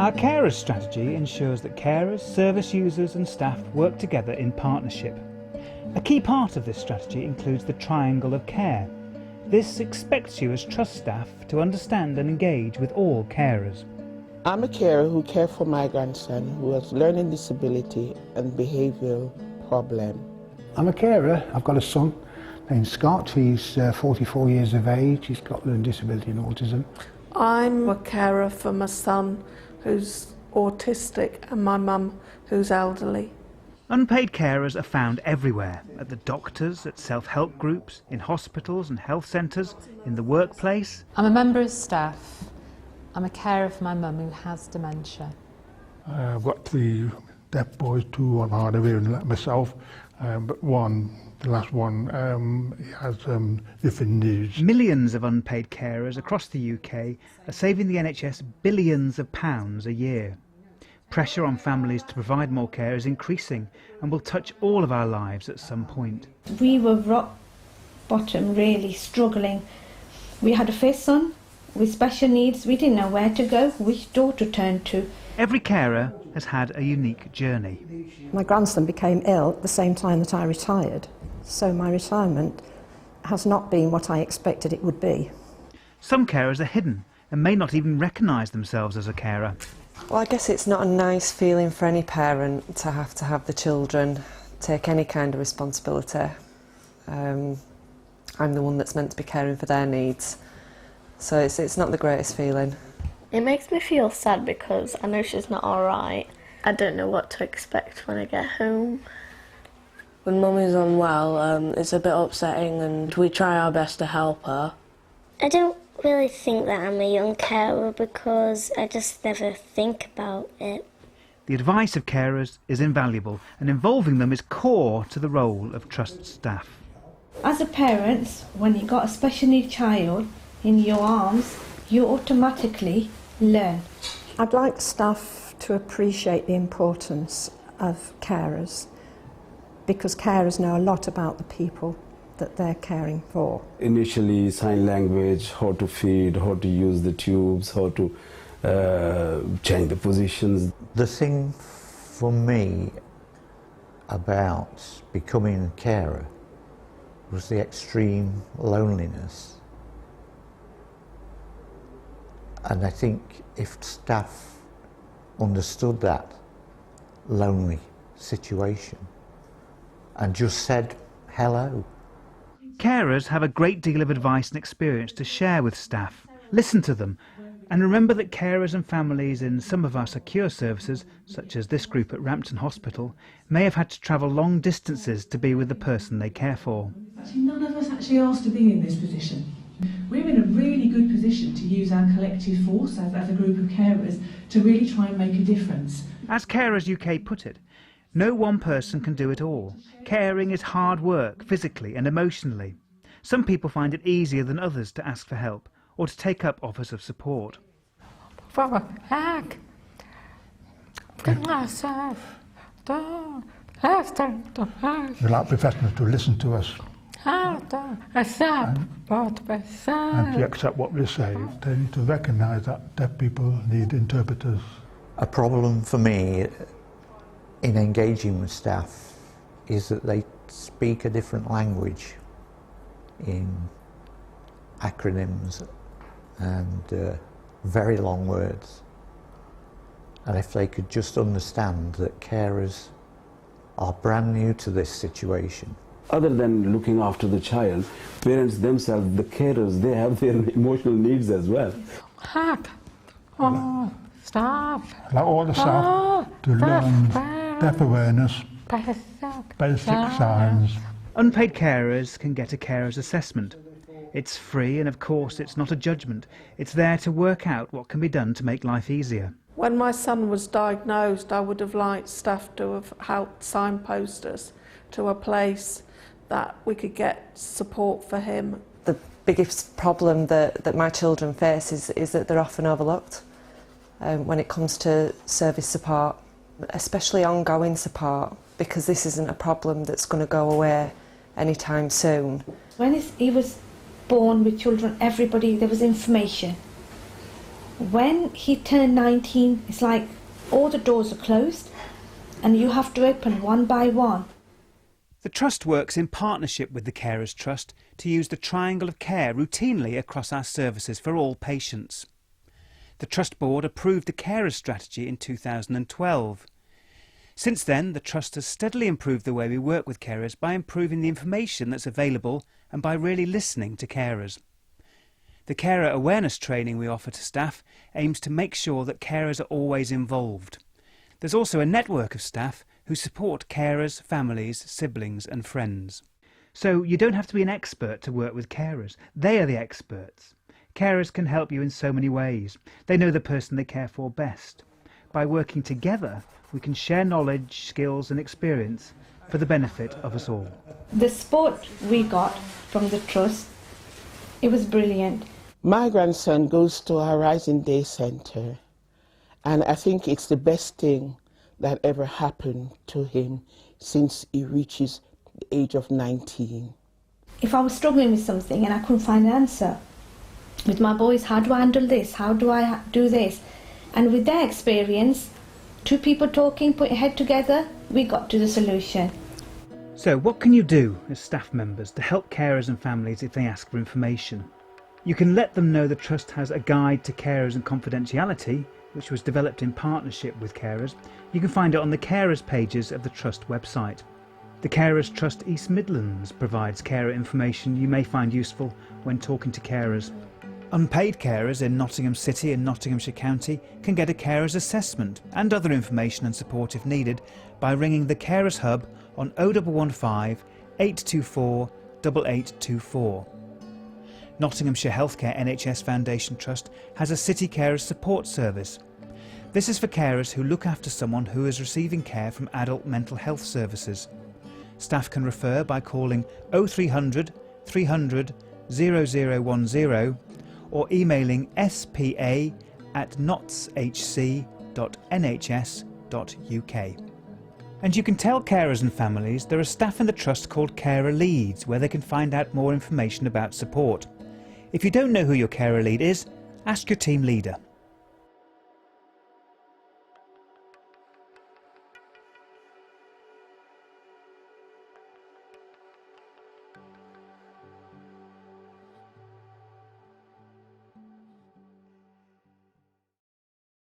Our carers strategy ensures that carers, service users and staff work together in partnership. A key part of this strategy includes the triangle of care. This expects you as trust staff to understand and engage with all carers. I'm a carer who cares for my grandson who has learning disability and behavioural problem. I'm a carer. I've got a son named Scott. He's 44 years of age. He's got learning disability and autism. I'm a carer for my son who's autistic and my mum who's elderly. Unpaid carers are found everywhere, at the doctors, at self-help groups, in hospitals and health centres, in the workplace. I'm a member of staff. I'm a carer for my mum who has dementia. I've got 3 deaf boys, 2 are hard of hearing like myself, but the last one, he has different needs. Millions of unpaid carers across the UK are saving the NHS billions of pounds a year. Pressure on families to provide more care is increasing and will touch all of our lives at some point. We were rock bottom, really struggling. We had a first son with special needs. We didn't know where to go, which door to turn to. Every carer has had a unique journey. My grandson became ill at the same time that I retired, so my retirement has not been what I expected it would be. Some carers are hidden and may not even recognise themselves as a carer. Well, I guess it's not a nice feeling for any parent to have the children take any kind of responsibility. I'm the one that's meant to be caring for their needs, so it's not the greatest feeling. It makes me feel sad because I know she's not alright. I don't know what to expect when I get home. When Mum is unwell, it's a bit upsetting and we try our best to help her. I don't really think that I'm a young carer because I just never think about it. The advice of carers is invaluable and involving them is core to the role of trust staff. As a parent, when you got a special need child in your arms, you automatically learn. I'd like staff to appreciate the importance of carers, because carers know a lot about the people that they're caring for. Initially, sign language, how to feed, how to use the tubes, how to change the positions. The thing for me about becoming a carer was the extreme loneliness. And I think if staff understood that lonely situation and just said hello. Carers have a great deal of advice and experience to share with staff. Listen to them and remember that carers and families in some of our secure services, such as this group at Rampton Hospital, may have had to travel long distances to be with the person they care for. Actually, none of us actually asked to be in this position. We're in a really good position to use our collective force as a group of carers to really try and make a difference. As Carers UK put it, no one person can do it all. Caring is hard work, physically and emotionally. Some people find it easier than others to ask for help or to take up offers of support. We like professionals to listen to us and to accept what we say. They need to recognise that deaf people need interpreters. A problem for me in engaging with staff is that they speak a different language in acronyms and very long words. And if they could just understand that carers are brand new to this situation. Other than looking after the child, parents themselves, the carers, they have their emotional needs as well. Like all the staff to learn deaf awareness, basic signs. Unpaid carers can get a carer's assessment. It's free and of course it's not a judgment. It's there to work out what can be done to make life easier. When my son was diagnosed, I would have liked staff to have helped signpost us to a place that we could get support for him. The biggest problem that my children face is that they're often overlooked when it comes to service support, especially ongoing support, because this isn't a problem that's going to go away anytime soon. When he was born with children, everybody, there was information. When he turned 19, it's like all the doors are closed and you have to open one by one. The Trust works in partnership with the Carers Trust to use the triangle of care routinely across our services for all patients. The Trust Board approved the Carers strategy in 2012. Since then, the Trust has steadily improved the way we work with carers by improving the information that's available and by really listening to carers. The carer awareness training we offer to staff aims to make sure that carers are always involved. There's also a network of staff who support carers, families, siblings and friends. So you don't have to be an expert to work with carers. They are the experts. Carers can help you in so many ways. They know the person they care for best. By working together, we can share knowledge, skills and experience for the benefit of us all. The support we got from the Trust, it was brilliant. My grandson goes to Horizon Day Centre, and I think it's the best thing that ever happened to him since he reaches the age of 19. If I was struggling with something and I couldn't find an answer, with my boys, how do I handle this? How do I do this? And with their experience, two people talking, put your head together, we got to the solution. So what can you do as staff members to help carers and families if they ask for information? You can let them know the Trust has a guide to carers and confidentiality, which was developed in partnership with carers. You can find it on the carers pages of the Trust website. The Carers Trust East Midlands provides carer information you may find useful when talking to carers. Unpaid carers in Nottingham City and Nottinghamshire County can get a carers assessment and other information and support if needed by ringing the Carers Hub on 0115 824 8824. Nottinghamshire Healthcare NHS Foundation Trust has a City Carers Support Service. This is for carers who look after someone who is receiving care from adult mental health services. Staff can refer by calling 0300 300 0010 or emailing spa@notshc.nhs.uk. And you can tell carers and families there are staff in the Trust called Carer Leads where they can find out more information about support. If you don't know who your carer lead is, ask your team leader.